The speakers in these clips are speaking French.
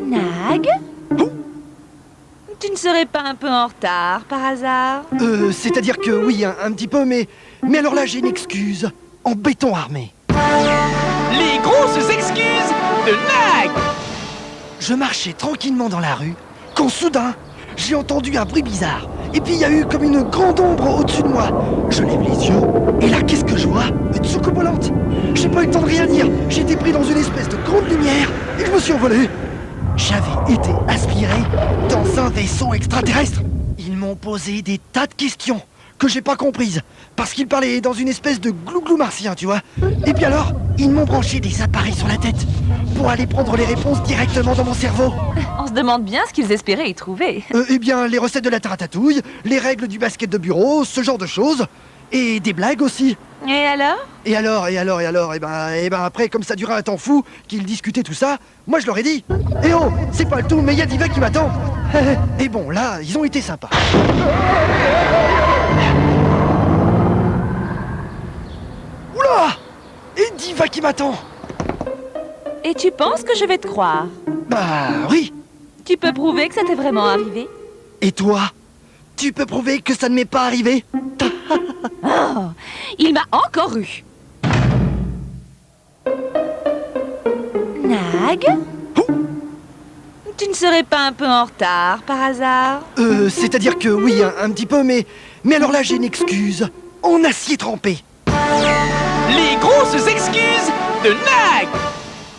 Nag? Tu ne serais pas un peu en retard, par hasard? C'est-à-dire que oui, un petit peu, mais alors là, j'ai une excuse. En béton armé. Les grosses excuses de Nag! Je marchais tranquillement dans la rue, quand soudain, j'ai entendu un bruit bizarre. Et puis il y a eu comme une grande ombre au-dessus de moi. Je lève les yeux, et là, qu'est-ce que je vois? Une soucoupe volante. J'ai pas eu le temps de rien dire. J'ai été pris dans une espèce de grande lumière, et je me suis envolé. J'avais été aspiré dans un vaisseau extraterrestre. Ils m'ont posé des tas de questions que j'ai pas comprises, parce qu'ils parlaient dans une espèce de glouglou martien, tu vois. Et puis alors, ils m'ont branché des appareils sur la tête pour aller prendre les réponses directement dans mon cerveau. On se demande bien ce qu'ils espéraient y trouver. Eh bien, les recettes de la ratatouille, les règles du basket de bureau, ce genre de choses. Et des blagues aussi. Et alors? Et alors, et ben après, comme ça durait un temps fou, qu'ils discutaient tout ça, moi je leur ai dit, eh oh, c'est pas le tout, mais il y a Diva qui m'attend. Et bon, là, ils ont été sympas. Oula! Et Diva qui m'attend. Et tu penses que je vais te croire? Bah oui. Tu peux prouver que ça t'est vraiment arrivé? Et toi? Tu peux prouver que ça ne m'est pas arrivé? Oh, il m'a encore eu. Nag? Tu ne serais pas un peu en retard, par hasard? C'est-à-dire que oui, un petit peu, mais alors là, j'ai une excuse. En acier trempé. Les grosses excuses de Nag!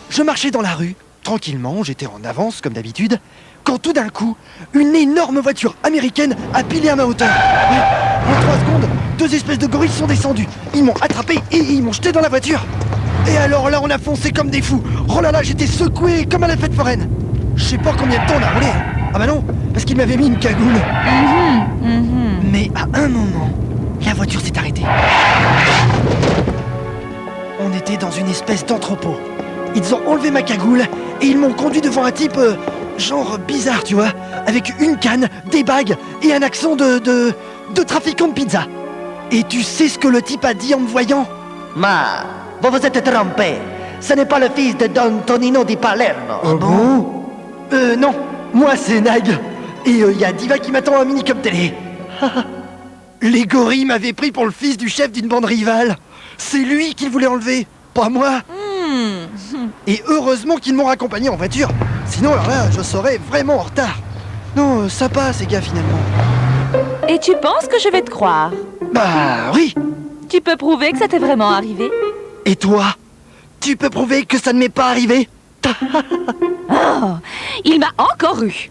Je marchais dans la rue, tranquillement, j'étais en avance comme d'habitude, quand tout d'un coup, une énorme voiture américaine a pilé à ma hauteur. Ouais, en 3 secondes, 2 espèces de gorilles sont descendus. Ils m'ont attrapé et ils m'ont jeté dans la voiture. Et alors là, on a foncé comme des fous. Oh là là, j'étais secoué comme à la fête foraine. Je sais pas combien de temps on a roulé. Ah bah non, parce qu'il m'avait mis une cagoule. Mais à un moment, la voiture s'est arrêtée. On était dans une espèce d'entrepôt. Ils ont enlevé ma cagoule et ils m'ont conduit devant un type, genre bizarre, tu vois, avec une canne, des bagues et un accent de trafiquant de pizza. Et tu sais ce que le type a dit en me voyant? Ma, vous vous êtes trompé. Ce n'est pas le fils de Don Tonino di Palermo. Ah bon? Non, moi c'est Nag. Et il y a Diva qui m'attend à Minicom télé. Les gorilles m'avaient pris pour le fils du chef d'une bande rivale. C'est lui qu'ils voulaient enlever, pas moi. Et heureusement qu'ils m'ont raccompagné en voiture. Sinon, alors là, je serais vraiment en retard. Non, sympa ces gars finalement. Et tu penses que je vais te croire? Bah oui. Tu peux prouver que ça t'est vraiment arrivé? Et toi? Tu peux prouver que ça ne m'est pas arrivé? Oh, il m'a encore eu.